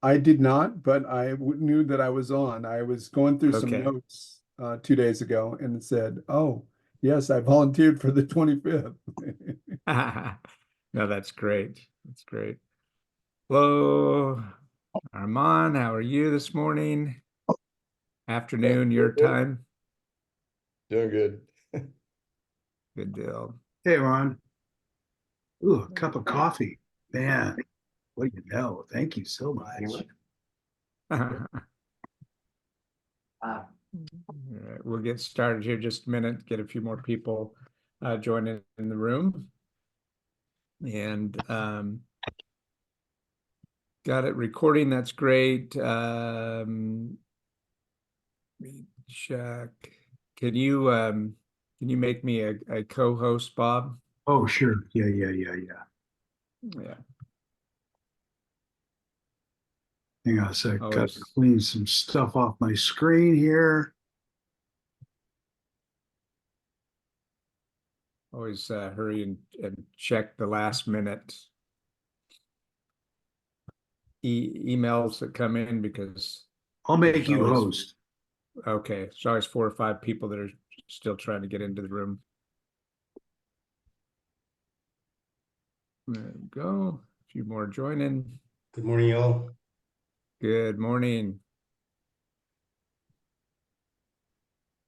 I did not, but knew that I was on. I was going through some Okay. notes 2 days ago, and it said, "Oh, yes, I volunteered for the 25th." No, that's great. That's great. Hello, Armand. How are you this morning? Hey, Afternoon, your doing good. time. Doing good. Good deal. Hey, Ron. Ooh, a cup of coffee. Man, what do you know? Thank you so much. All right, we'll get started here just a minute, get a few more people joining in the room. And got it recording. That's great. Let me check. Can you make me a co-host, Bob? Oh, sure. Yeah. Yeah, Hang on a sec. Got to always clean some stuff off my screen here. always hurry and check the last minute emails that come in because I'll make there's you always host. okay, there's always 4 or 5 people that are still trying to get into the room. There we go. A few more joining. Good morning, y'all. Good morning.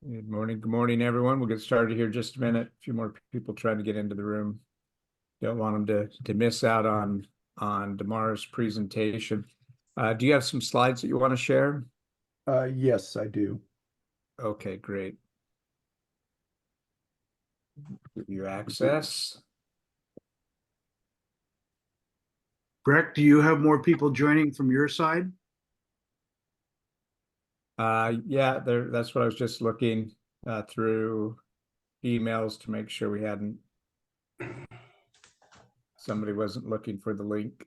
Good morning, everyone. We'll get started here in just a minute. A few more people trying to get into the room. Don't want them to miss out on tomorrow's presentation. Do you have some slides that you want to share? Yes, I do. Okay, great. Give you access. Breck, do you have more people joining from your side? Yeah, that's what I was just looking through emails to make sure we hadn't somebody wasn't looking for the link.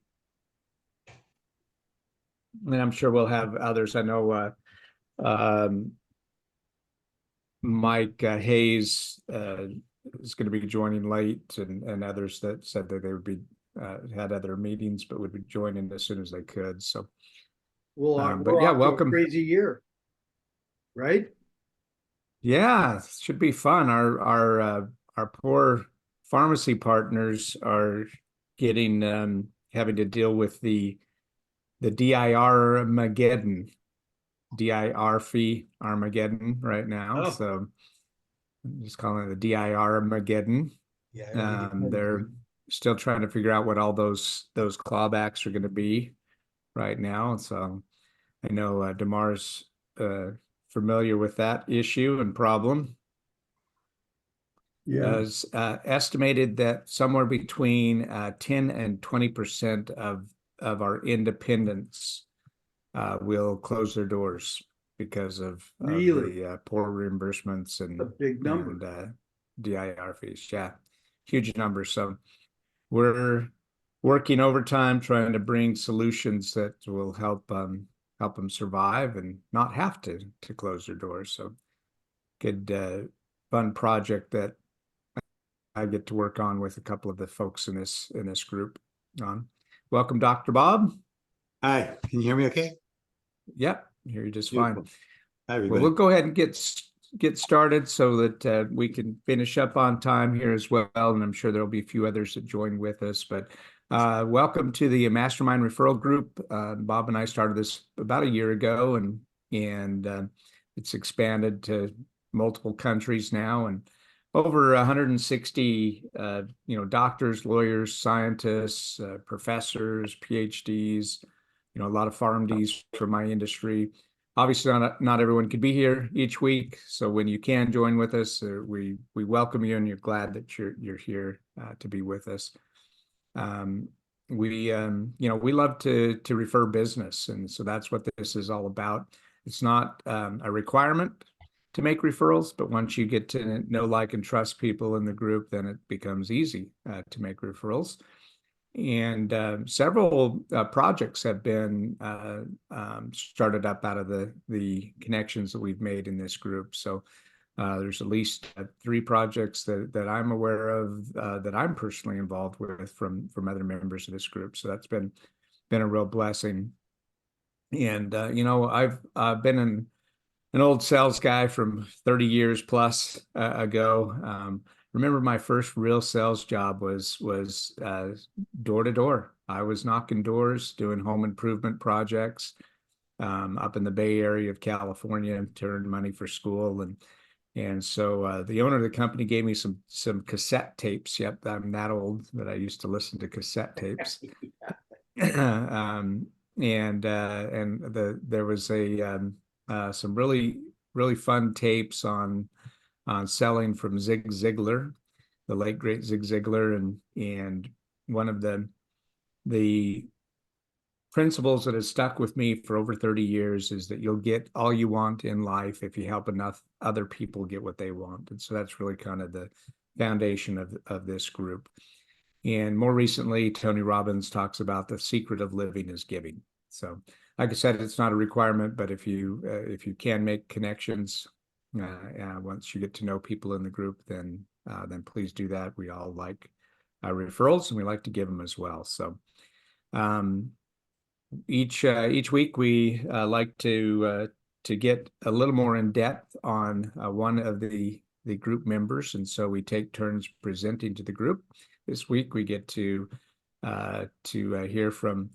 And I'm sure we'll have others. I know Mike Hayes is going to be joining late, and others that said that they would be had other meetings but would be joining as soon as they could. So, Well, but we're yeah, off to a welcome. crazy year, right? Yeah, should be fun. Our poor pharmacy partners are getting having to deal with the DIR Armageddon, DIR fee Armageddon right now. Oh, So I'm just calling it the DIR Armageddon. Yeah, I already They're still trying to figure out what all those clawbacks are going to be right now. So I know Damar's familiar with that issue and problem. Yeah. Has estimated that somewhere between 10 and 20% of our independents will close their doors because of really? the poor reimbursements A big number. and DIR fees. Yeah, huge numbers. So we're working overtime trying to bring solutions that will help them survive and not have to close their doors. So good fun project that I get to work on with a couple of the folks in this group. Welcome, Dr. Bob. Hi, can you hear me okay? Yep, hear you just Beautiful. fine. Hi, Well, everybody. we'll go ahead and get started so that we can finish up on time here as well. And I'm sure there'll be a few others that join with us. But welcome to the Mastermind Referral Group. Bob and I started this about a year ago, and it's expanded to multiple countries now, and over 160 doctors, lawyers, scientists, professors, PhDs, a lot of PharmDs from my industry. Obviously, not everyone could be here each week, so when you can join with us, we welcome you, and you're glad that you're here to be with us. We love to refer business, and so that's what this is all about. It's not a requirement to make referrals, but once you get to know, like, and trust people in the group, then it becomes easy to make referrals. And several projects have been started up out of the connections that we've made in this group. So there's at least 3 projects that I'm aware of that I'm personally involved with from other members of this group. So that's been a real blessing. And I've been an old sales guy from 30 years plus ago. Remember my first real sales job was door to door. I was knocking doors, doing home improvement projects up in the Bay Area of California, to earn money for school. And so the owner of the company gave me some cassette tapes. Yep, I'm that old that I used to listen to cassette tapes. There was some really fun tapes on selling from Zig Ziglar, the late great Zig Ziglar, and one of the principles that has stuck with me for over 30 years is that you'll get all you want in life if you help enough other people get what they want. And so that's really kind of the foundation of this group. And more recently, Tony Robbins talks about the secret of living is giving. So, like I said, it's not a requirement, but if you can make connections once you get to know people in the group, then please do that. We all like referrals, and we like to give them as well. So, each week we like to get a little more in depth on one of the group members, and so we take turns presenting to the group. This week we get to hear from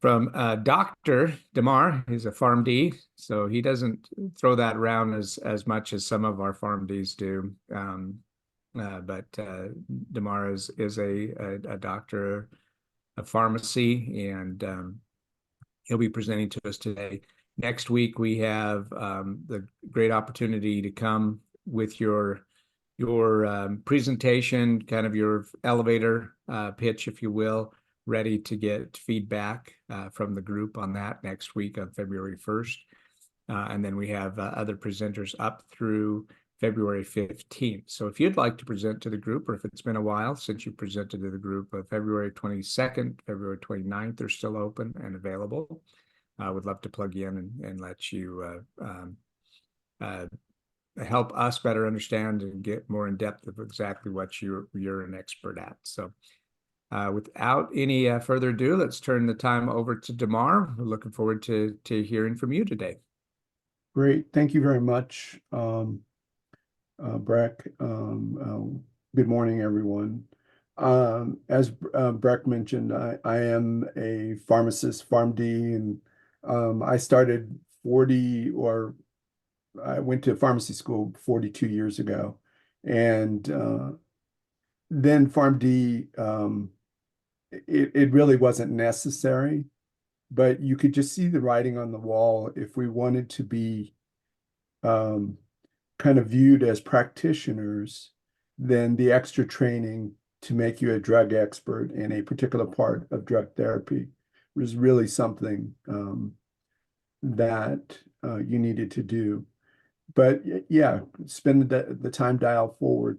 Dr. DeMar. He's a PharmD, so he doesn't throw that around as much as some of our PharmDs do. But DeMar is a doctor of pharmacy, and he'll be presenting to us today. Next week we have the great opportunity to come with your presentation, kind of your elevator pitch, if you will, ready to get feedback from the group on that next week on February 1st. And then we have other presenters up through February 15th. So if you'd like to present to the group, or if it's been a while since you presented to the group, February 22nd, February 29th are still open and available. I would love to plug you in and let you help us better understand and get more in depth of exactly what you're an expert at. So without any further ado, let's turn the time over to DeMar. We're looking forward to hearing from you today. Great. Thank you very much, Breck. Good morning, everyone. As Breck mentioned, I am a pharmacist, PharmD, and I went to pharmacy school 42 years ago. And then PharmD, it really wasn't necessary, but you could just see the writing on the wall. If we wanted to be kind of viewed as practitioners, then the extra training to make you a drug expert in a particular part of drug therapy was really something that you needed to do. But yeah, spend the time dial forward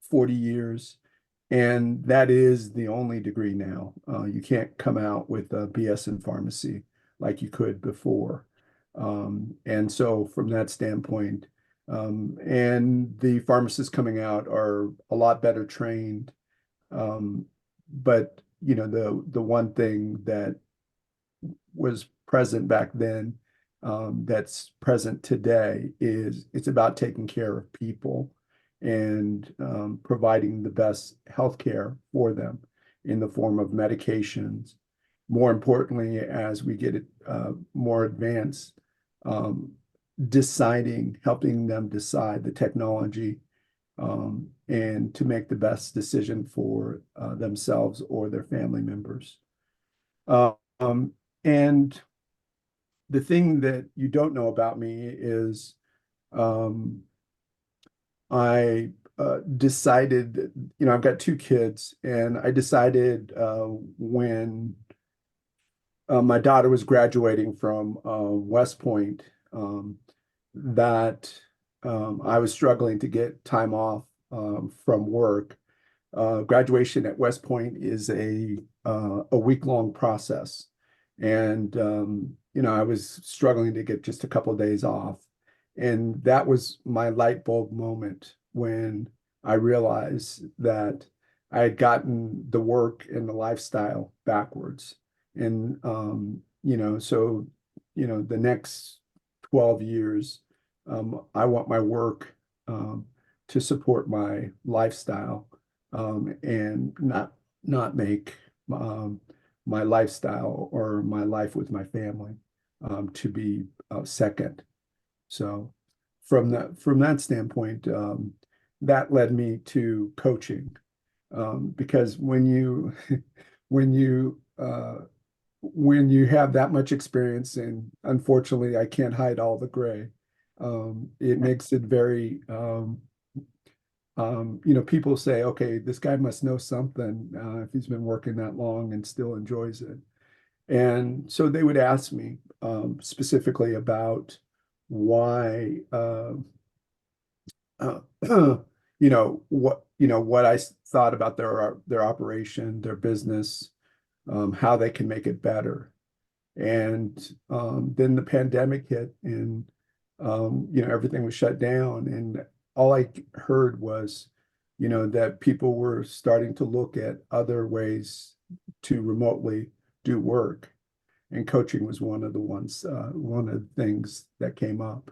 40 years, and that is the only degree now. You can't come out with a BS in pharmacy like you could before. And so from that standpoint, and the pharmacists coming out are a lot better trained. But the one thing that was present back then, that's present today, is it's about taking care of people and providing the best healthcare for them in the form of medications. More importantly, as we get more advanced, helping them decide the technology and to make the best decision for themselves or their family members. And the thing that you don't know about me is I decided that, I've got two kids, and I decided when my daughter was graduating from West Point that I was struggling to get time off from work. Graduation at West Point is a week-long process, and I was struggling to get just a couple of days off. And that was my light bulb moment when I realized that I had gotten the work and the lifestyle backwards. And So, the next 12 years, I want my work to support my lifestyle, and not make my lifestyle or my life with my family to be second. So from that standpoint, that led me to coaching, because when you when you have that much experience, and unfortunately I can't hide all the gray, it makes it very people say, okay, this guy must know something if he's been working that long and still enjoys it. And so they would ask me specifically about why uh, what I thought about their operation, their business, how they can make it better. And then the pandemic hit, and everything was shut down, and all I heard was, that people were starting to look at other ways to remotely do work, and coaching was one of the things that came up.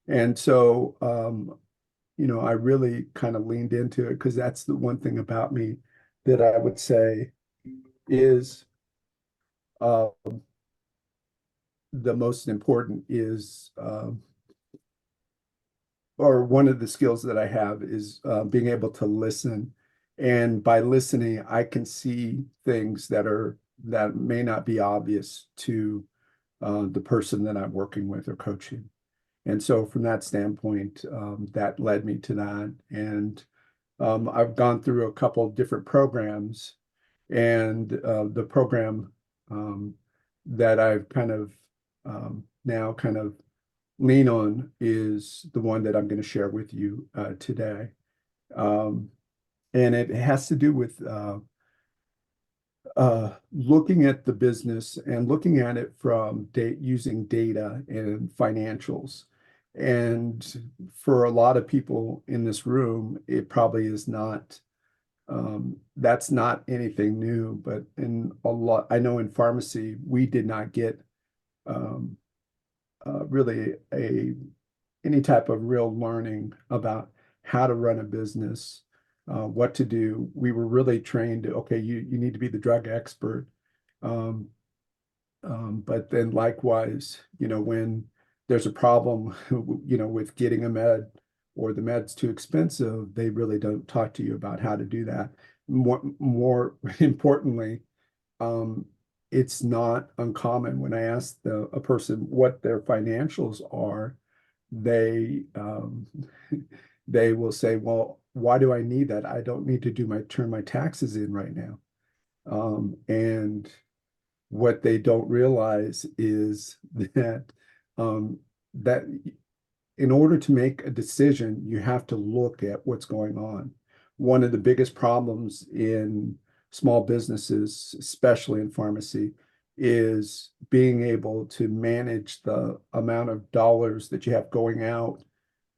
And so, I really kind of leaned into it, because that's the one thing about me that I would say is uh, the most important is, or one of the skills that I have is being able to listen. And by listening, I can see things that may not be obvious to the person that I'm working with or coaching. And so from that standpoint, that led me to that. And I've gone through a couple of different programs, and the program that I've kind of now kind of lean on is the one that I'm going to share with you today. Um, and it has to do with looking at the business and looking at it from using data and financials. And for a lot of people in this room, it probably is not, that's not anything new, but I know in pharmacy, we did not get um, really any type of real learning about how to run a business, what to do. We were really trained, okay, you need to be the drug expert. Um, but then likewise, when there's a problem, with getting a med, or the med's too expensive, they really don't talk to you about how to do that. More importantly, um, it's not uncommon when I ask a person what their financials are, they they will say, well, why do I need that? I don't need to turn my taxes in right now. And what they don't realize is that um, that in order to make a decision, you have to look at what's going on. One of the biggest problems in small businesses, especially in pharmacy, is being able to manage the amount of dollars that you have going out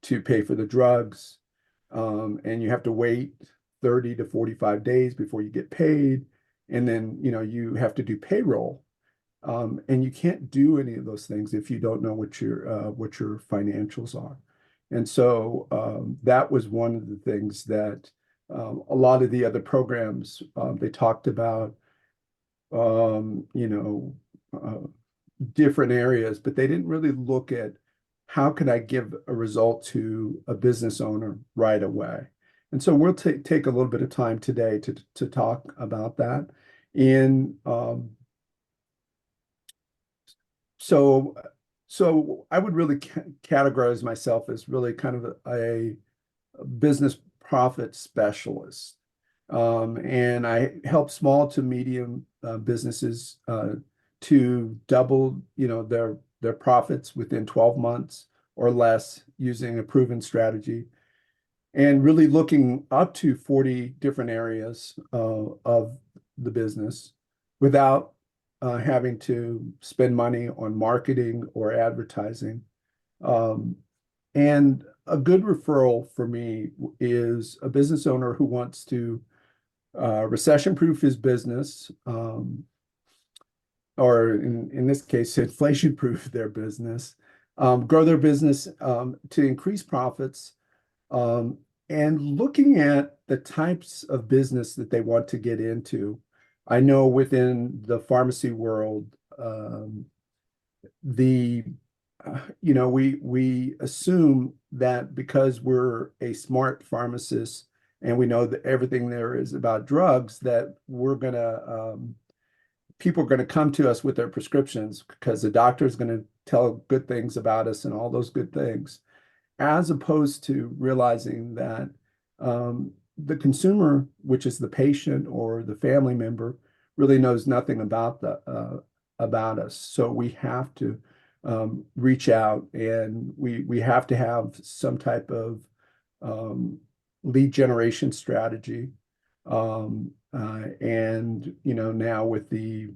to pay for the drugs. And you have to wait 30 to 45 days before you get paid. And then, you have to do payroll. And you can't do any of those things if you don't know what your financials are. And so that was one of the things that a lot of the other programs they talked about, um, you know, uh, different areas, but they didn't really look at how can I give a result to a business owner right away. And so we'll take a little bit of time today to talk about that. In so so I would really categorize myself as really kind of a business profit specialist. And I help small to medium businesses to double, their profits within 12 months or less using a proven strategy, and really looking up to 40 different areas of the business without having to spend money on marketing or advertising. Um, and a good referral for me is a business owner who wants to recession-proof his business, or in this case, inflation-proof their business, grow their business to increase profits, um, and looking at the types of business that they want to get into. I know within the pharmacy world, the we assume that because we're a smart pharmacist and we know that everything there is about drugs, that we're gonna people are going to come to us with their prescriptions because the doctor is going to tell good things about us and all those good things, as opposed to realizing that the consumer, which is the patient or the family member, really knows nothing about us. So we have to reach out, and we have to have some type of lead generation strategy. And now with the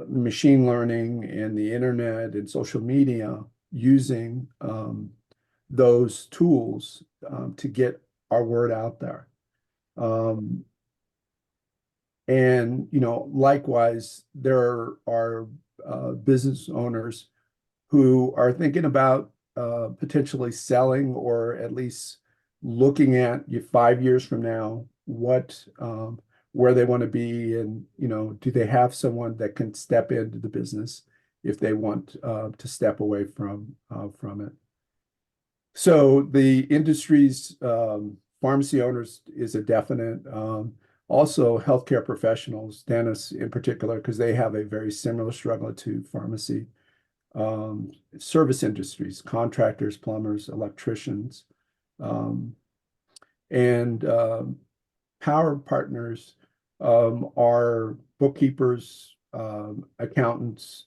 machine learning and the internet and social media, using those tools to get our word out there. And likewise, there are business owners who are thinking about potentially selling, or at least looking at 5 years from now, where they want to be, and do they have someone that can step into the business if they want to step away from it. So the industry's pharmacy owners is a definite. Also, healthcare professionals, dentists in particular, because they have a very similar struggle to pharmacy. Service industries, contractors, plumbers, electricians, and power partners are bookkeepers, accountants,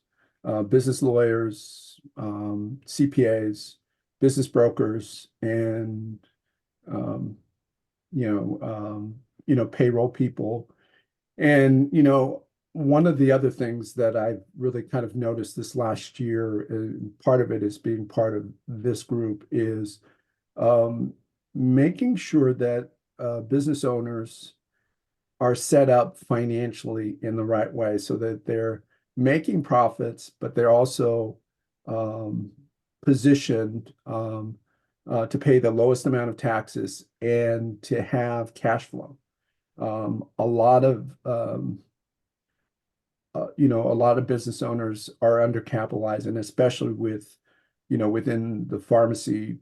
business lawyers, CPAs, business brokers, and payroll people. And one of the other things that I've really kind of noticed this last year, and part of it is being part of this group, is making sure that business owners are set up financially in the right way so that they're making profits, but they're also positioned to pay the lowest amount of taxes and to have cash flow. A lot of business owners are undercapitalized, and especially within the pharmacy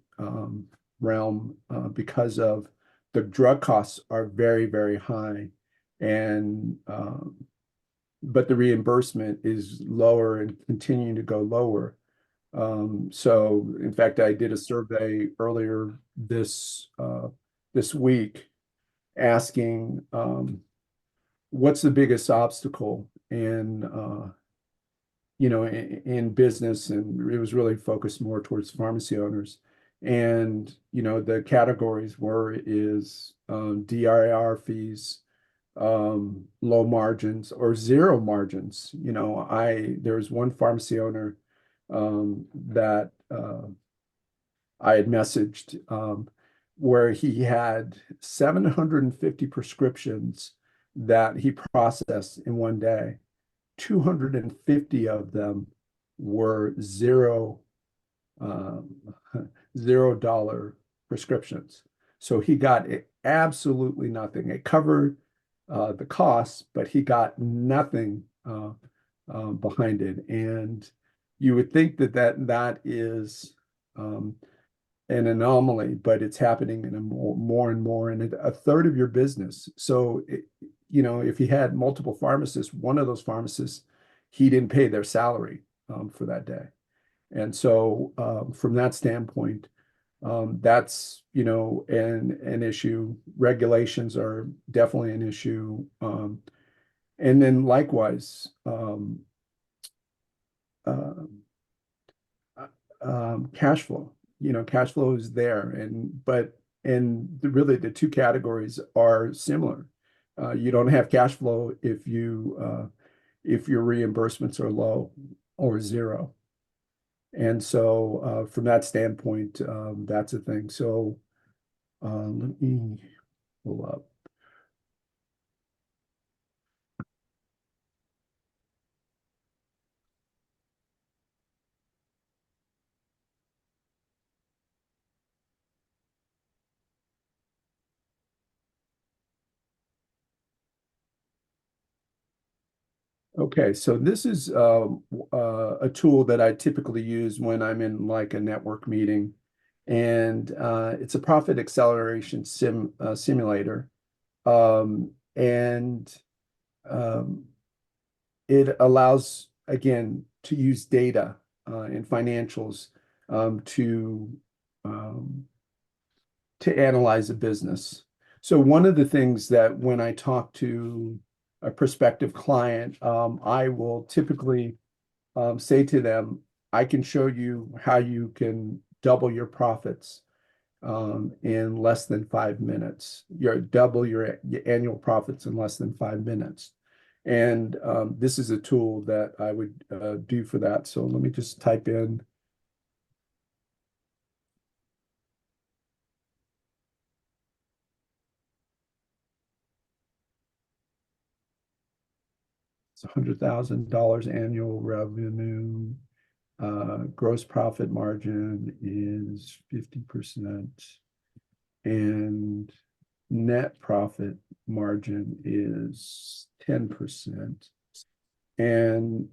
realm, because of the drug costs are very, very high, and but the reimbursement is lower and continuing to go lower. So in fact, I did a survey earlier this week asking what's the biggest obstacle in business, and it was really focused more towards pharmacy owners. And the categories is DIR fees, low margins, or zero margins. There was one pharmacy owner that I had messaged, where he had 750 prescriptions that he processed in one day. 250 of them were $0 prescriptions. So he got absolutely nothing. It covered the costs, but he got nothing behind it. And you would think that is an anomaly, but it's happening in more and more, and a third of your business. So if he had multiple pharmacists, one of those pharmacists, he didn't pay their salary for that day. And so from that standpoint, that's an issue. Regulations are definitely an issue. And then likewise, cash flow. Cash flow is there, and really the two categories are similar. You don't have cash flow if your reimbursements are low or zero. And so from that standpoint, that's a thing. So let me pull up. Okay, so this is a tool that I typically use when I'm in like a network meeting, and it's a profit acceleration simulator, and um, it allows again to use data and financials to um, analyze a business. So one of the things that when I talk to a prospective client, I will typically say to them, I can show you how you can double your profits in less than 5 minutes. Double your annual profits in less than 5 minutes. And this is a tool that I would do for that. So let me just type in. It's $100,000 annual revenue. Gross profit margin is 50%, and net profit margin is 10%. And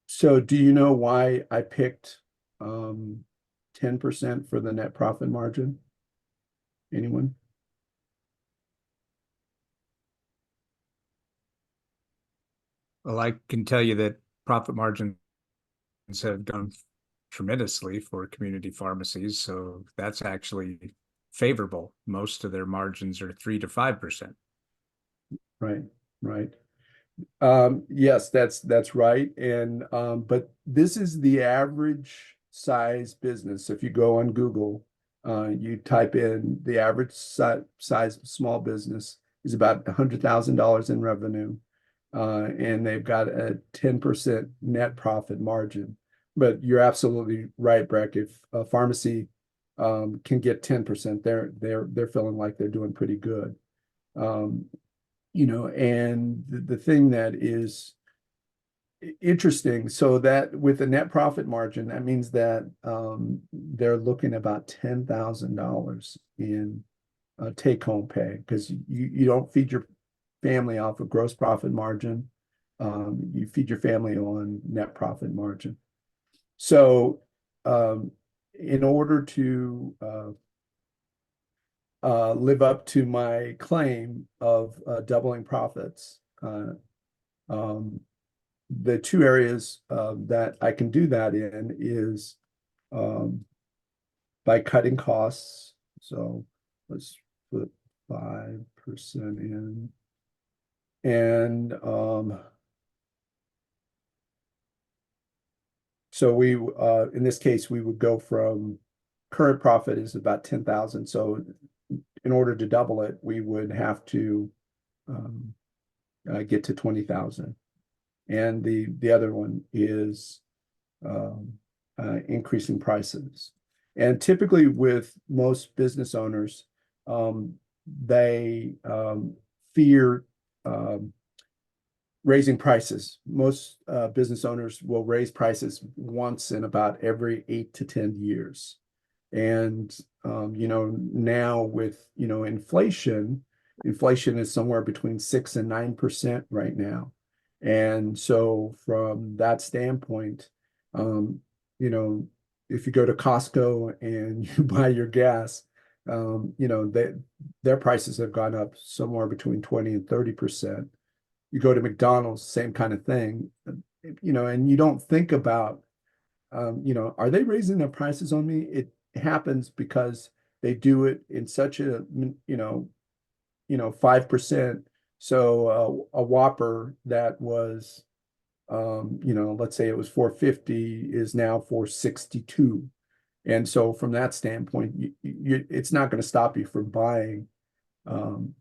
so do you know why I picked 10% for the net profit margin? Anyone? Well, I can tell you that profit margins have gone tremendously for community pharmacies, so that's actually favorable. Most of their margins are 3 to 5%. Right, right. Yes, that's right. And but this is the average size business. If you go on Google, you type in the average size small business is about $100,000 in revenue, and they've got a 10% net profit margin. But you're absolutely right, Breck. If a pharmacy can get 10%, they're feeling like they're doing pretty good. Um, and the thing that is interesting, so that with the net profit margin, that means that they're looking about $10,000 in take home pay because you don't feed your family off of gross profit margin. You feed your family on net profit margin. So in order to live up to my claim of doubling profits, um, the two areas that I can do that in is um, by cutting costs. So let's put 5% in. And so we, in this case, we would go from current profit is about 10,000. So in order to double it, we would have to get to 20,000. And the other one is increasing prices. And typically with most business owners, they fear raising prices. Most business owners will raise prices once in about every 8 to 10 years. And now with inflation is somewhere between 6 and 9% right now. And so from that standpoint, um, you know, if you go to Costco and you buy your gas, their prices have gone up somewhere between 20 and 30%. You go to McDonald's, same kind of thing, and you don't think about, are they raising their prices on me? It happens because they do it in such a, 5%. So a Whopper that was, let's say it was 450 is now 462. And so from that standpoint, it's not going to stop you from um,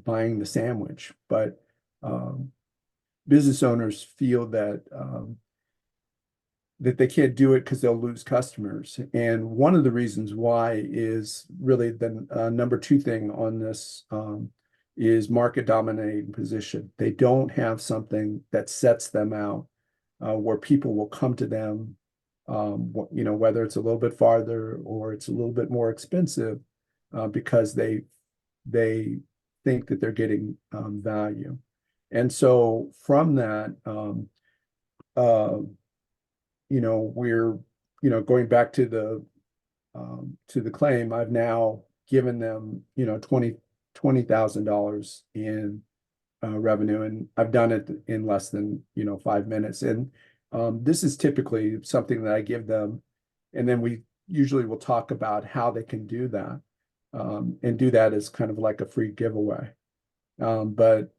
buying the sandwich. But um, business owners feel that they can't do it because they'll lose customers. And one of the reasons why is really the number two thing on this is market dominating position. They don't have something that sets them out where people will come to them, whether it's a little bit farther or it's a little bit more expensive because they think that they're getting value. And so from that, uh, we're, going back to the claim, I've now given them, $20,000 in revenue, and I've done it in less than 5 minutes. And this is typically something that I give them, and then we usually will talk about how they can do that, and do that as kind of like a free giveaway. But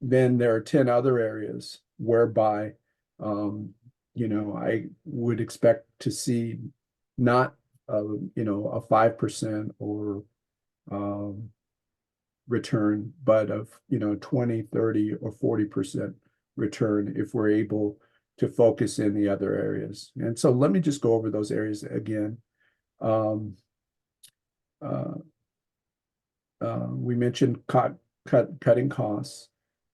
then there are 10 other areas whereby I would expect to see not a 5% or return, but of 20, 30, or 40% return if we're able to focus in the other areas. And so let me just go over those areas again. We mentioned cutting costs,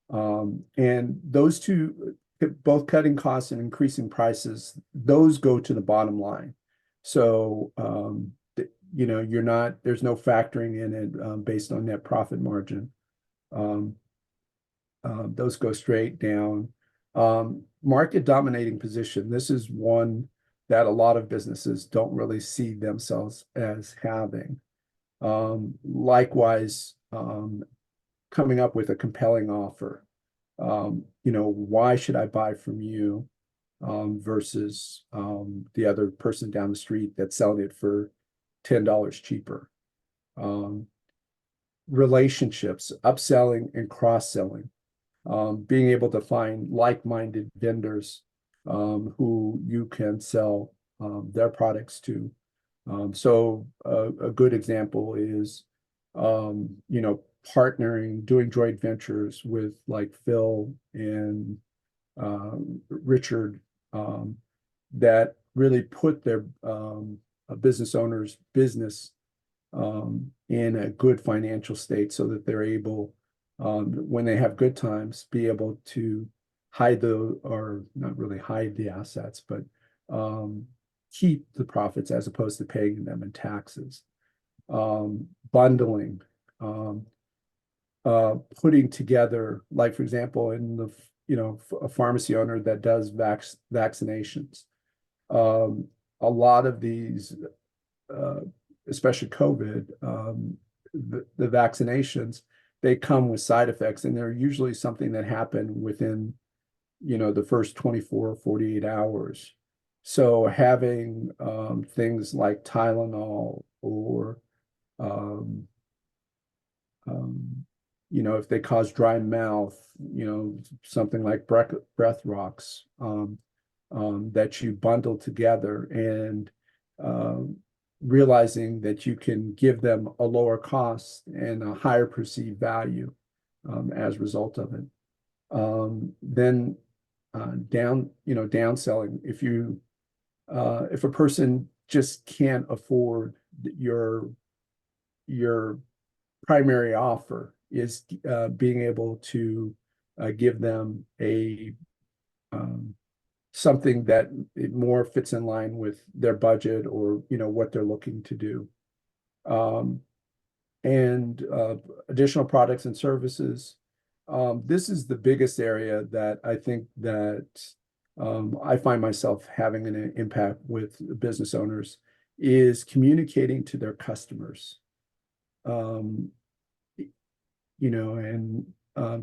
and those two, both cutting costs and increasing prices, those go to the bottom line. So there's no factoring in it based on net profit margin. Those go straight down. Market dominating position. This is one that a lot of businesses don't really see themselves as having. Likewise, coming up with a compelling offer. Why should I buy from you versus the other person down the street that's selling it for $10 cheaper? Relationships, upselling and cross-selling, being able to find like-minded vendors who you can sell their products to. So a good example is, partnering, doing joint ventures with like Phil and Richard, that really put their business owner's business in a good financial state so that they're able, when they have good times, be able to or not really hide the assets, but keep the profits as opposed to paying them in taxes. Bundling, putting together, like for example, in a pharmacy owner that does vaccinations. A lot of these, especially COVID, the vaccinations, they come with side effects, and they're usually something that happen within, the first 24 or 48 hours. So having things like Tylenol or if they cause dry mouth, something like breath rocks, that you bundle together, and realizing that you can give them a lower cost and a higher perceived value as a result of it. Then downselling. If a person just can't afford your primary offer, is being able to give them something that it more fits in line with their budget or what they're looking to do. And additional products and services. This is the biggest area that I think that I find myself having an impact with business owners, is communicating to their customers.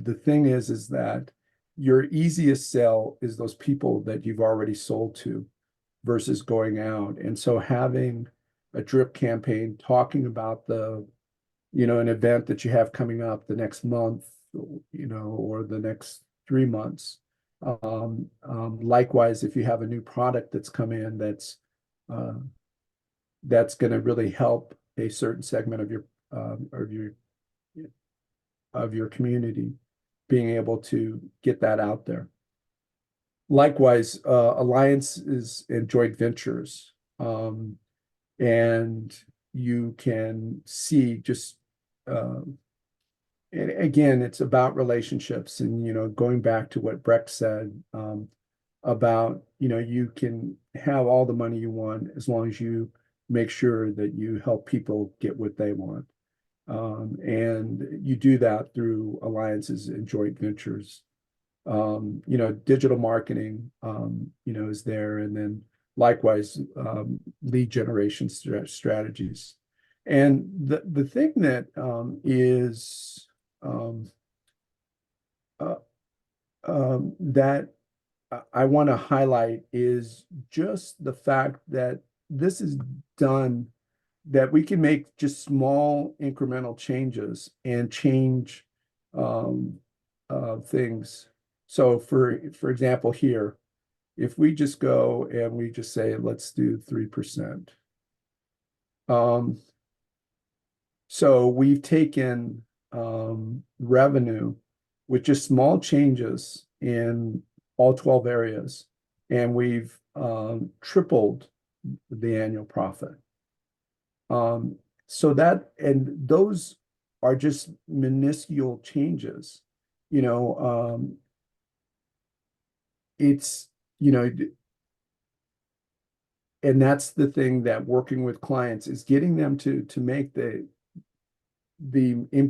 The thing is that your easiest sell is those people that you've already sold to versus going out. And so having a drip campaign, talking about an event that you have coming up the next month, or the next 3 months. Likewise, if you have a new product that's come in that's going to really help a certain segment of your community, being able to get that out there. Likewise, alliances and joint ventures, and you can see just and again, it's about relationships, and going back to what Breck said about you can have all the money you want as long as you make sure that you help people get what they want. And you do that through alliances and joint ventures. Digital marketing, is there, and then likewise, lead generation strategies. And the thing that is that I want to highlight is just the fact that this is done, that we can make just small incremental changes and change things. So for example, here, if we just go and we just say, let's do 3%. So we've taken revenue with just small changes in all 12 areas, and we've tripled the annual profit. And those are just minuscule changes. It's, and that's the thing, that working with clients is getting them to make the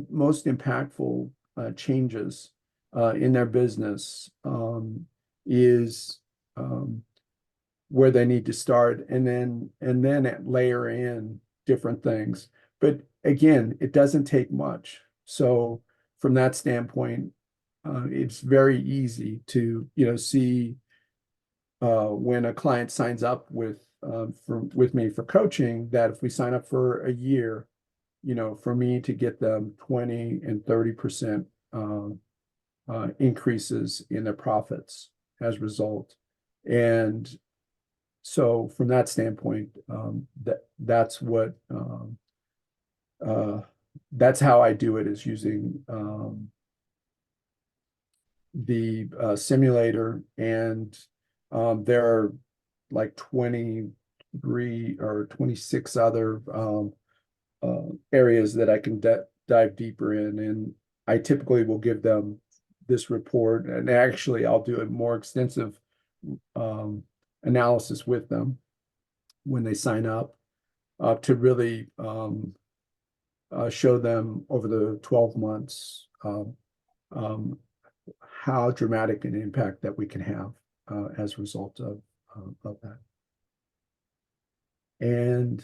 most impactful changes in their business is where they need to start, and then layer in different things. But again, it doesn't take much. So from that standpoint, it's very easy to see when a client signs up with me for coaching, that if we sign up for a year, for me to get them 20 and 30% increases in their profits as a result. And so from that standpoint, that's how I do it, is using the simulator, and there are like 23 or 26 other areas that I can dive deeper in, and I typically will give them this report, and actually I'll do a more extensive analysis with them when they sign up, to really show them over the 12 months how dramatic an impact that we can have as a result of that. And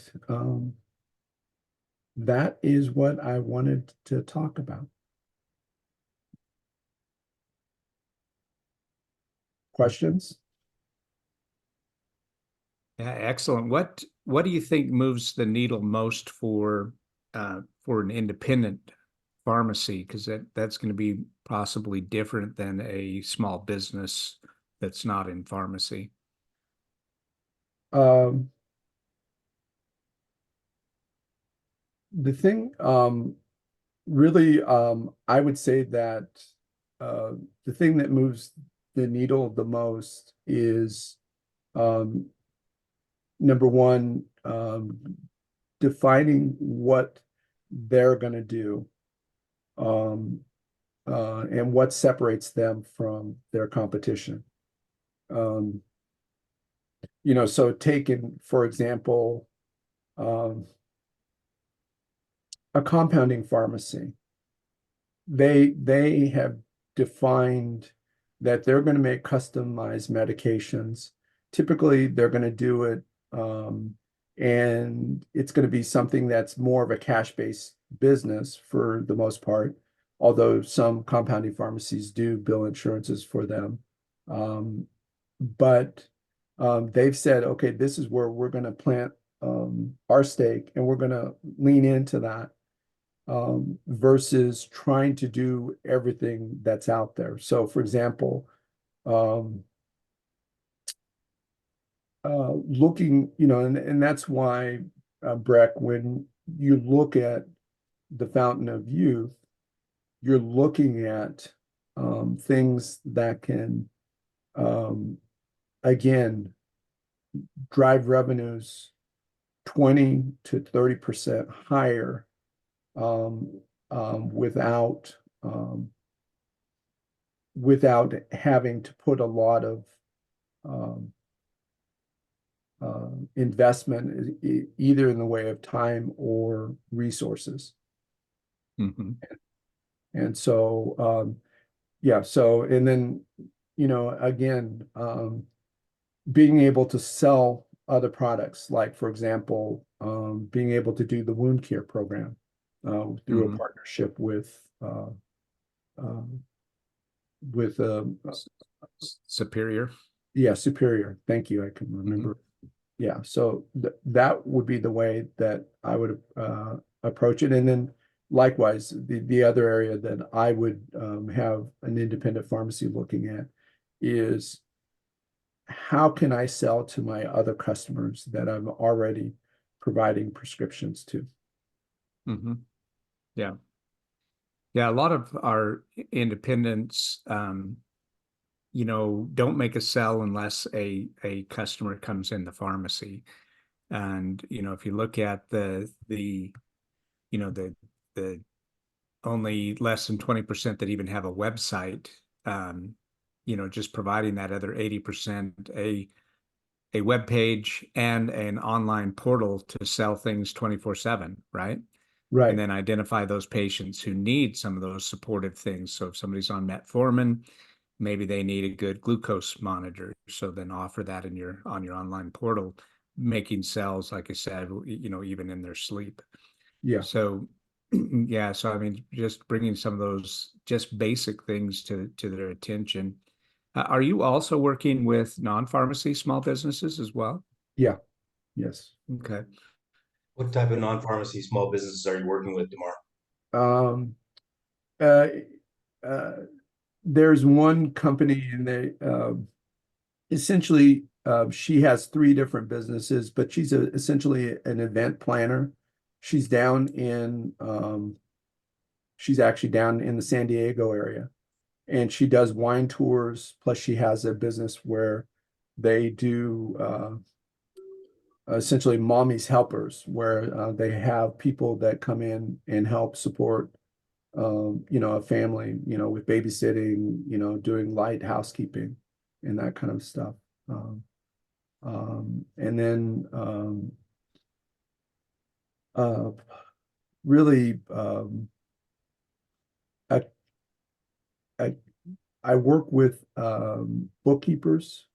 that is what I wanted to talk about. Questions? Yeah, excellent. What do you think moves the needle most for an independent pharmacy? Because that's going to be possibly different than a small business that's not in pharmacy. The thing, really, I would say that the thing that moves the needle the most is, number one, defining what they're going to do, and what separates them from their competition. So taking, for example, a compounding pharmacy, they have defined that they're going to make customized medications. Typically, they're going to do it, and it's going to be something that's more of a cash-based business for the most part, although some compounding pharmacies do bill insurances for them. But they've said, okay, this is where we're going to plant our stake, and we're going to lean into that, versus trying to do everything that's out there. So, for example, looking, and that's why, Breck, when you look at the Fountain of Youth, you're looking at things that can, again, drive revenues 20 to 30% higher, without having to put a lot of investment, either in the way of time or resources. Mhm. And so, yeah, so, and then, again, being able to sell other products, like, for example, being able to do the wound care program through a Mhm. partnership um, with Superior. yeah, Superior. Thank you. I can remember. Yeah, so that would be the way that I would approach it. And then likewise, the other area that I would have an independent pharmacy looking at is how can I sell to my other customers that I'm already providing prescriptions to? Hmm. Yeah. Yeah. A lot of our independents, don't make a sell unless a customer comes in the pharmacy. And, if you look at the only less than 20% that even have a website, um, just providing that other 80% a web page and an online portal to sell things 24/7, right? And Right. then identify those patients who need some of those supportive things. So if somebody's on metformin, maybe they need a good glucose monitor. So then offer that in your on your online portal, making sales, like I said, even in their sleep. Yeah. So yeah, so I mean, just bringing some of those just basic things to their attention. Are you also working with non-pharmacy small businesses as well? Yeah. Yes. Okay. What type of non-pharmacy small businesses are you working with, Demar? Um, uh, uh, there's one company and they essentially she has three different businesses, but she's essentially an event planner. She's down in she's actually down in the San Diego area, and she does wine tours. Plus, she has a business where they do essentially mommy's helpers, where they have people that come in and help support a family, with babysitting, doing light housekeeping and that kind of stuff. And then uh, really, I, I I work with bookkeepers,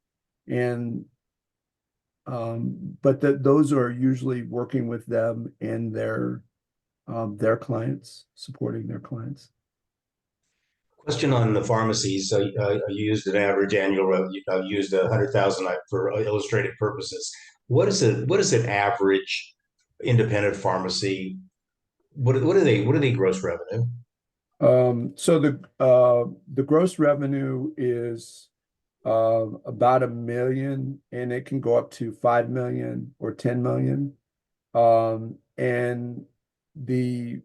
and but those are usually working with them and their clients, supporting their clients. Question on the pharmacies. I used an average annual revenue. I used 100,000 for illustrated purposes. What is an average independent pharmacy? What are they gross revenue? So the gross revenue is about 1 million, and it can go up to 5 million or 10 million. And the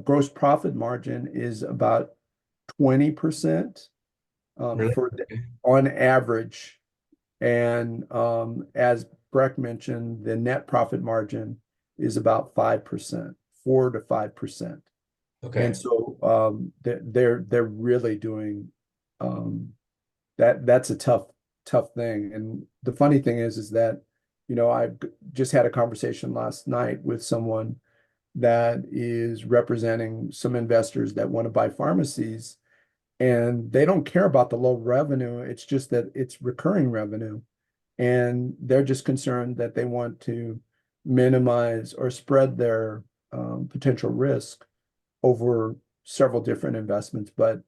gross profit margin is about 20% Really? for on average. And as Breck mentioned, the net profit margin is about 5%, 4 to 5%. And Okay. so they're really doing that's a tough thing. And the funny thing is that I just had a conversation last night with someone that is representing some investors that want to buy pharmacies, and they don't care about the low revenue. It's just that it's recurring revenue, and they're just concerned that they want to minimize or spread their potential risk over several different investments. But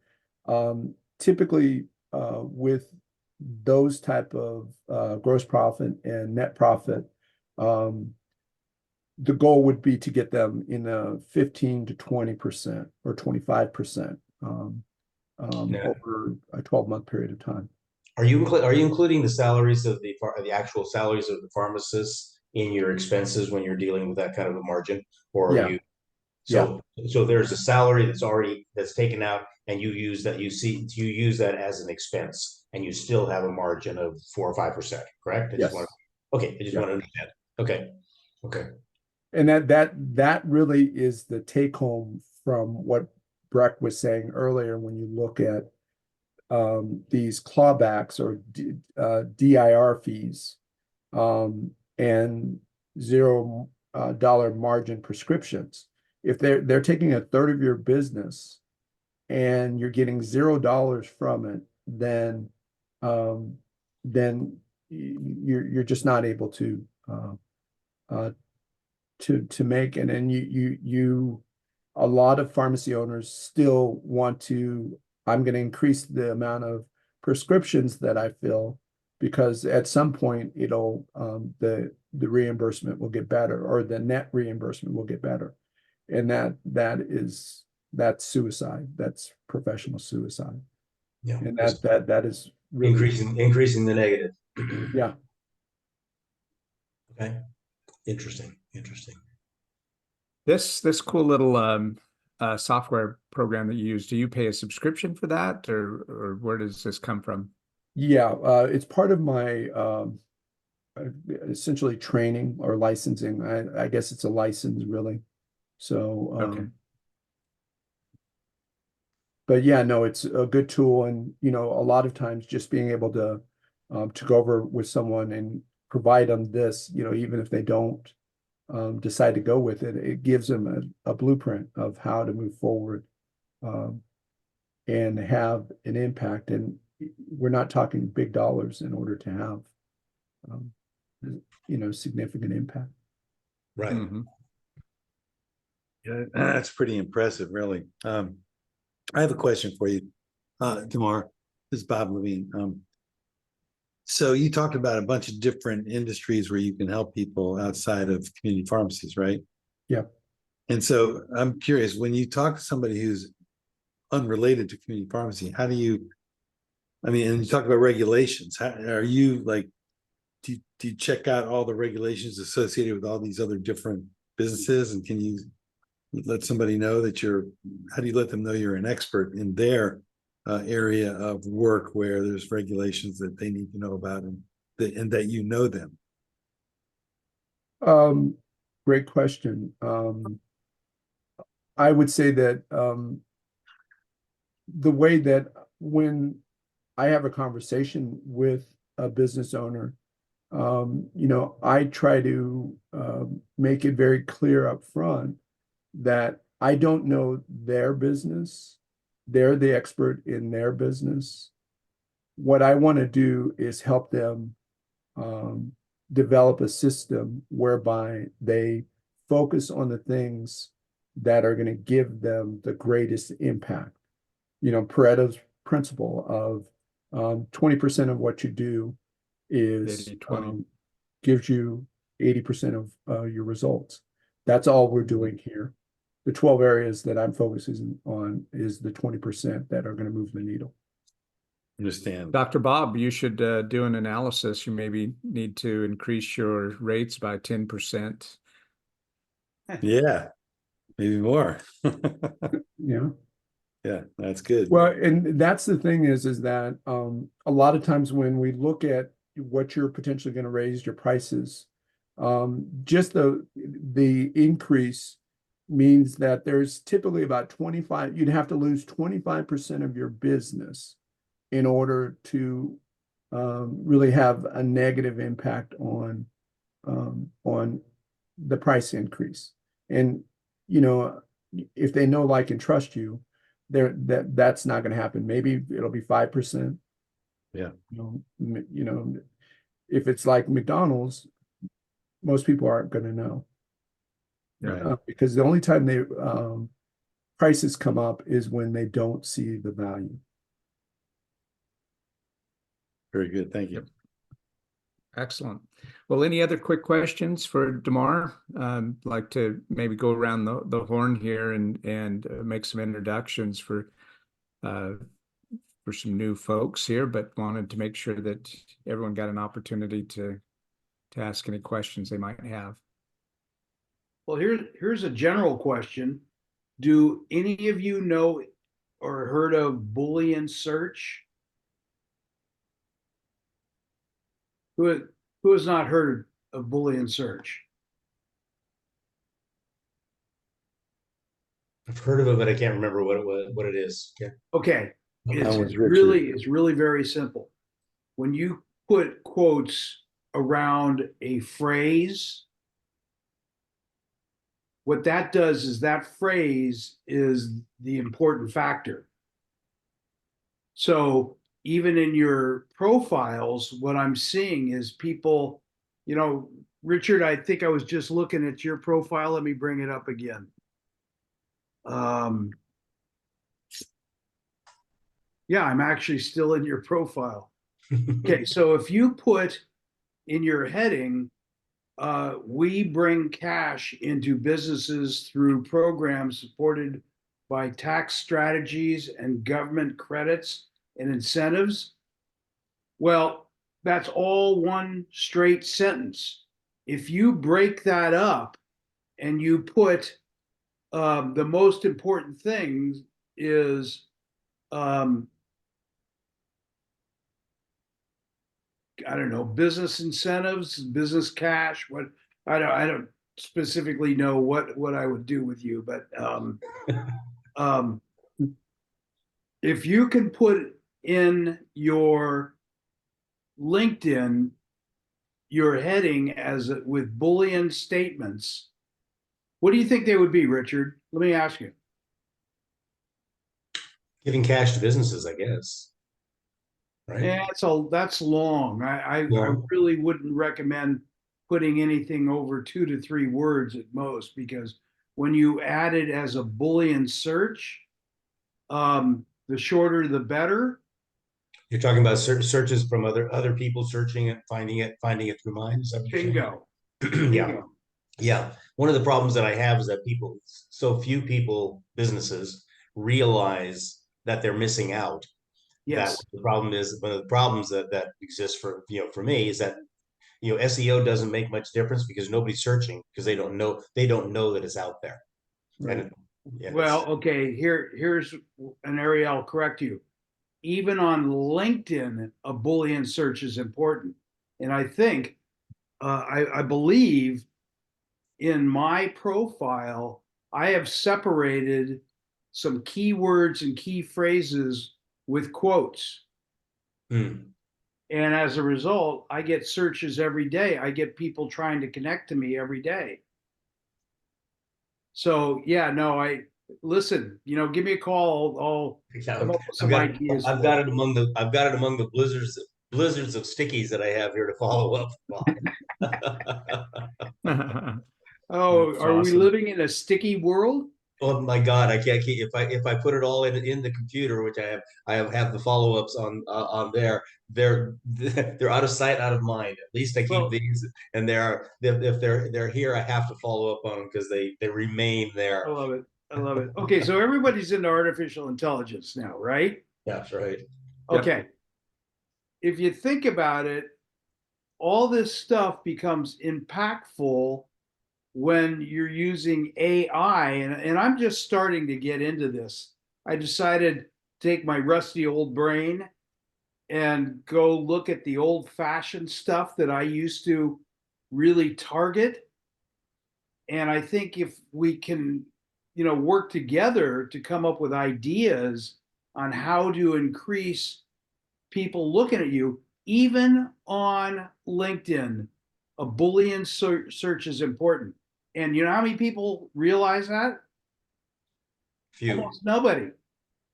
typically, with those type of gross profit and net profit, um, the goal would be to get them in a 15 to 20% or 25% Now, over a 12-month period of time. are you including the salaries of the actual salaries of the pharmacists in your expenses when you're dealing with that kind of a margin, or are Yeah, you? yeah, So there's a salary that's taken out, and you use that as an expense, and you still have a margin of 4 or 5%, correct? yes, I just yeah. want to understand. Okay, okay. And that really is the take home from what Breck was saying earlier when you look at these clawbacks or DIR fees and $0 margin prescriptions. if they're taking a third of your business and you're getting $0 from it, um, then you're just not able uh, to make it. And a lot of pharmacy owners still want to, I'm going to increase the amount of prescriptions that I fill because at some point it'll, the reimbursement will get better or the net reimbursement will get better. And that's suicide. That's professional suicide. Yeah. And that is really, Increasing the negative. yeah. Okay. Interesting. This cool little software program that you use, do you pay a subscription for that, or where does this come from? Yeah, it's part of my essentially training or licensing. I guess it's a license really. So, Okay. but yeah, no, it's a good tool, and a lot of times just being able to go over with someone and provide them this, even if they don't decide to go with it, it gives them a blueprint of how to move forward um, and have an impact. And we're not talking big dollars in order to have um, significant impact. Right. Mhm. Yeah, that's pretty impressive, really. I have a question for you, Tamar. This is Bob Levine. So you talked about a bunch of different industries where you can help people outside of community pharmacies, right? Yeah. And so I'm curious, when you talk to somebody who's unrelated to community pharmacy, how do you, and you talk about regulations, how are you like, do you check out all the regulations associated with all these other different businesses? And can you let somebody know that how do you let them know you're an expert in their area of work where there's regulations that they need to know about and that you know them? Great question. I would say that the way that when I have a conversation with a business owner, I try to make it very clear up front that I don't know their business. They're the expert in their business. What I want to do is help them develop a system whereby they focus on the things that are going to give them the greatest impact. Pareto's principle of 20% of what you do is 80-20. gives you 80% of your results. That's all we're doing here. The 12 areas that I'm focusing on is the 20% that are going to move the needle. Understand. Dr. Bob, you should do an analysis. You maybe need to increase your rates by 10%. Yeah, maybe more. Yeah. Yeah, that's good. Well, and that's the thing is that a lot of times when we look at what you're potentially going to raise your prices, just the increase means that there's typically about 25, you'd have to lose 25% of your business in order to really have a negative impact on the price increase. And if they know, like, and trust you, that's not going to happen. Maybe it'll be 5%. Yeah. If it's like McDonald's, most people aren't going to know. Right. Because the only time they prices come up is when they don't see the value. Very good. Thank you. Yep. Excellent. Well, any other quick questions for Damar? Like to maybe go around the horn here and make some introductions for some new folks here, but wanted to make sure that everyone got an opportunity to ask any questions they might have. Well, here's a general question. Do any of you know or heard of Boolean search? Who has not heard of Boolean search? I've heard of it, but I can't remember what it is. Okay. Okay, That was it's Richard. really very simple. When you put quotes around a phrase, what that does is that phrase is the important factor. So even in your profiles, what I'm seeing is people, Richard, I think I was just looking at your profile. Let me bring it up again. Yeah, I'm actually still in your profile. Okay, so if you put in your heading, we bring cash into businesses through programs supported by tax strategies and government credits and incentives. Well, that's all one straight sentence. If you break that up and you put the most important thing is I don't know, business incentives, business cash. What I don't specifically know what I would do with you, but um, if you can put in your LinkedIn your heading as with Boolean statements, what do you think they would be, Richard? Let me ask you. Giving cash to businesses, I guess. Right? Yeah, that's long. I Well, really wouldn't recommend putting anything over 2 to 3 words at most, because when you add it as a Boolean search, the shorter the better. you're talking about searches from other people searching it, finding it through mine. Is that what you're Bingo. saying? Yeah. Bingo. Yeah. One of the problems that I have is that so few people, businesses, realize that they're missing out. That Yes. the problem is one of the problems that exists for me is that SEO doesn't make much difference because nobody's searching because they don't know that it's out there. Right. And Well, okay, here's an area I'll correct you. Even on LinkedIn, a Boolean search is important. And I think, I believe in my profile, I have separated some keywords and key phrases with quotes. Hmm. And as a result, I get searches every day. I get people trying to connect to me every day. So yeah, no, listen, give me a call. I'll Yeah, come up with some ideas for you. I've got it among the blizzards of stickies that I have here to follow up on. Oh, That's are we awesome. living in a sticky world? Oh my God, I can't keep if I put it all in the computer, which I have the follow-ups on there. They're out of sight, out of mind. At least I keep Well, these, and if they're here, I have to follow up on them because they remain there. I love it. I love it. Okay, so everybody's into artificial intelligence now, right? That's right. Yep. Okay. If you think about it, all this stuff becomes impactful when you're using AI. And I'm just starting to get into this. I decided to take my rusty old brain and go look at the old fashioned stuff that I used to really target. And I think if we can, work together to come up with ideas on how to increase people looking at you, even on LinkedIn, a Boolean search is important. And you know how many people realize that? Few. Almost nobody.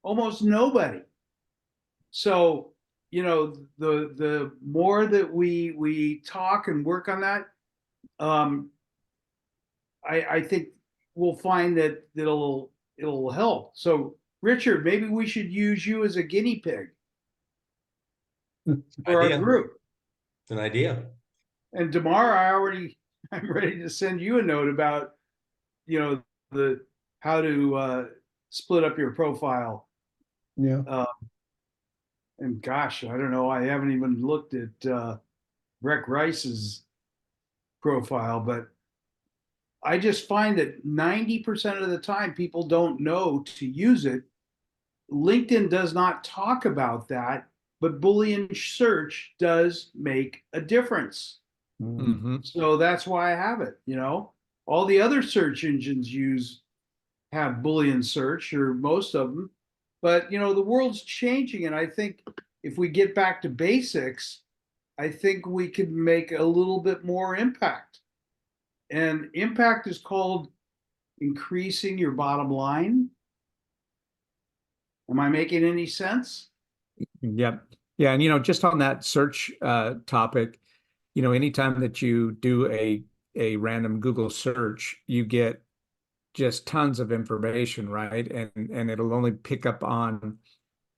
Almost nobody. So, the more that we talk and work on that, um, I think we'll find that it'll help. So, Richard, maybe we should use you as a guinea pig for our Idea. group. It's an idea. And tomorrow, I'm ready to send you a note about, the how to split up your profile. Yeah. And gosh, I don't know. I haven't even looked at Breck Rice's profile, but I just find that 90% of the time people don't know to use it. LinkedIn does not talk about that, but Boolean search does make a difference. Mhm. So that's why I have it. All the other search engines have Boolean search, or most of them, but the world's changing, and I think if we get back to basics, I think we could make a little bit more impact. And impact is called increasing your bottom line. Am I making any sense? Yep. Yeah, and just on that search topic, anytime that you do a random Google search, you get just tons of information, right? And it'll only pick up on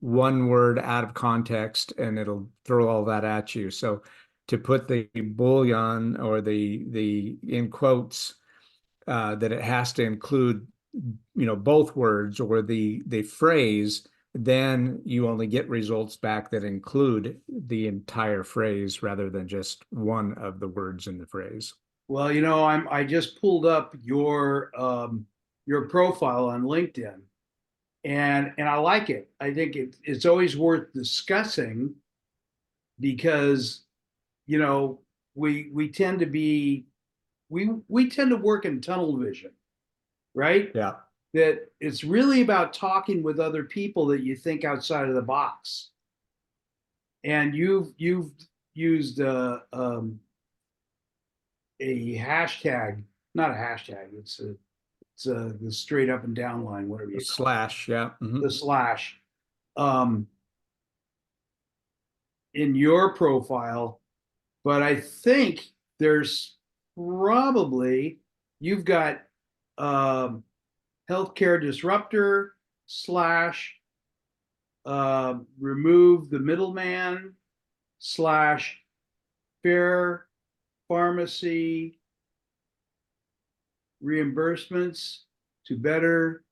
one word out of context, and it'll throw all that at you. So to put the bullion or the in quotes that it has to include, both words or the phrase, then you only get results back that include the entire phrase rather than just one of the words in the phrase. Well, I just pulled up your profile on LinkedIn, and I like it. I think it's always worth discussing because we tend to be we tend to work in tunnel vision, right? Yeah. That it's really about talking with other people that you think outside of the box. And you've used a hashtag, not a hashtag. It's the straight up and down line, whatever you call Slash, yeah. it, the slash. In your profile, but I think there's probably you've got healthcare disruptor slash remove the middleman slash fair pharmacy reimbursements to better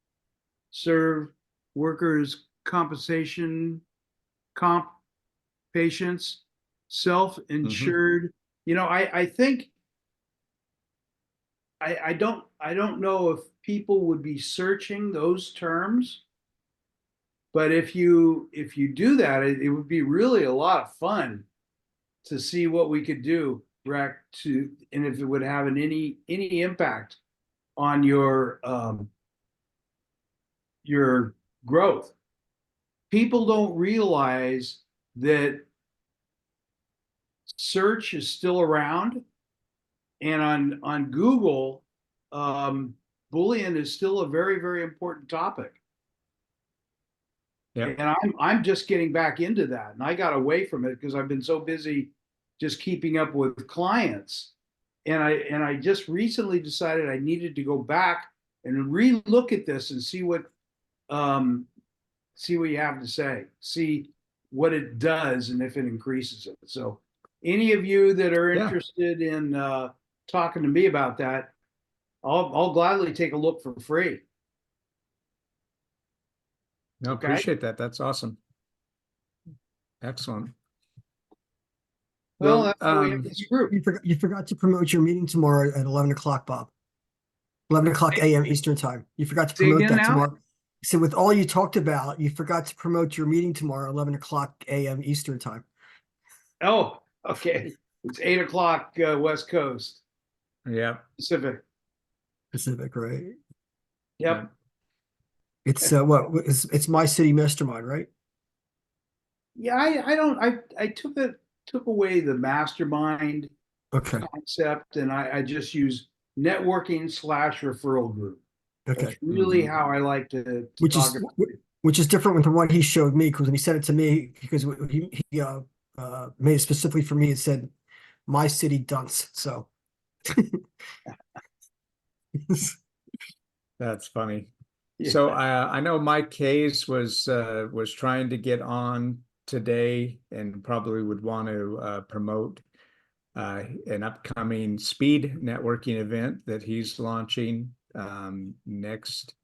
serve workers' compensation comp patients, self-insured. I think I don't know if people would be searching those terms, but if you do that, it would be really a lot of fun to see what we could do, Rec, and if it would have any impact on your growth. People don't realize that search is still around, and on Google, Boolean is still a very, very important topic. Yep. And I'm just getting back into that, and I got away from it because I've been so busy just keeping up with clients. And I just recently decided I needed to go back and re-look at this and see what you have to say, see what it does, and if it increases it. So any of you that are interested in talking to me about that, I'll gladly take a look for free. No, Okay. appreciate that. That's awesome. Excellent. Well, that's how we have this group. You forgot to promote your meeting tomorrow at 11 o'clock, Bob. 11 o'clock a.m. Eastern time. You forgot to Say promote again that now? tomorrow. So with all you talked about, you forgot to promote your meeting tomorrow, 11 o'clock a.m. Eastern time. Oh, okay. It's 8 o'clock West Coast Yeah. Pacific, right? Yep. It's it's My City Mastermind, right? Yeah, I took away the mastermind Okay. concept, and I just use networking / referral group. Okay. That's really how I like to Which talk is about it. which is different from what he showed me, because when he sent it to me, because he made it specifically for me, it said My City Dunce. So That's funny. Yeah. So I know Mike Hayes was trying to get on today and probably would want to promote an upcoming speed networking event that he's launching next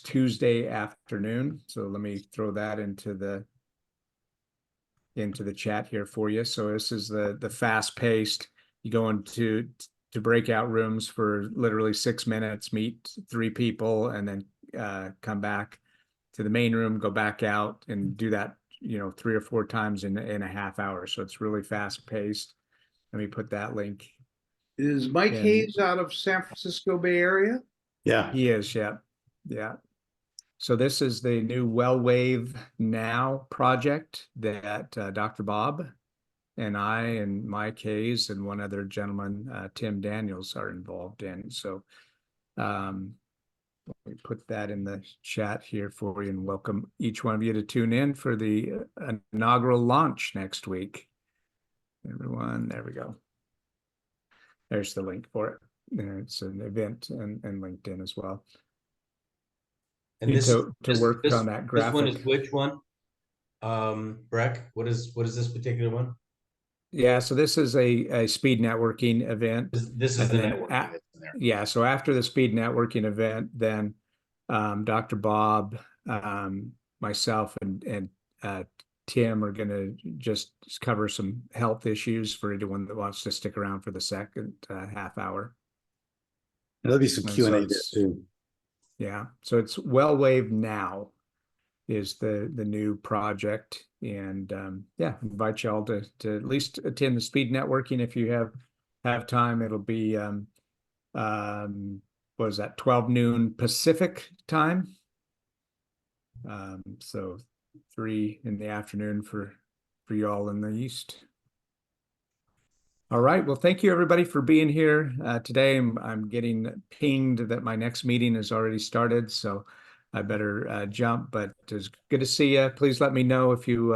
Tuesday afternoon. So let me throw that into the chat here for you. So this is the fast paced. You go into breakout rooms for literally 6 minutes, meet 3 people, and then come back to the main room, go back out, and do that 3 or 4 times in a half hour. So it's really fast paced. Let me put that link. Is Mike And- Hayes out of San Francisco Bay Area? Yeah. He is, yeah. So this is the new Well Wave Now project that Dr. Bob and I and Mike Hayes and one other gentleman, Tim Daniels, are involved in. So Let me put that in the chat here for you and welcome each one of you to tune in for the inaugural launch next week. Everyone, there we go. There's the link for it. It's an event and LinkedIn as well. And Need this to this- work this- on that This one is graphic. which one? Breck, what is this particular one? Yeah, so this is a speed networking event. This is And the then networking that's in there. Yeah, so after the speed networking event, then Dr. Bob, myself, and Tim are going to just cover some health issues for anyone that wants to stick around for the second half hour. There'll be some And Q&A so there it's- too. Yeah, so it's Well Wave Now is the new project, and yeah, invite y'all to at least attend the speed networking if you have time. It'll be what is that, 12 noon Pacific time, so 3 in the afternoon for y'all in the East. All right, well, thank you everybody for being here today. I'm getting pinged that my next meeting has already started, so I better jump, but it's good to see you. Please let me know if you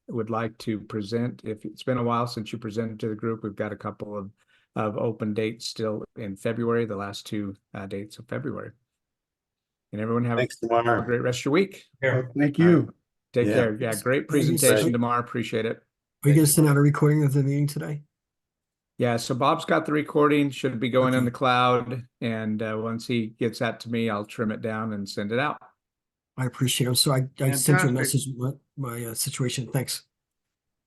would like to present. If it's been a while since you presented to the group, we've got a couple of open dates still in February, the last 2 dates of February. And everyone have Thanks, a Tamar. great rest of your week. Here. Thank you. Take Yeah. care. Yeah, great presentation tomorrow. Appreciate it. Are you gonna send out a recording of the meeting today? Yeah, so Bob's got the recording, should be going on Okay. the cloud, and once he gets that to me, I'll trim it down and send it out. I appreciate it. So I sent you a Fantastic. message, my situation. Thanks.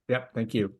Yep, thank you. Bye.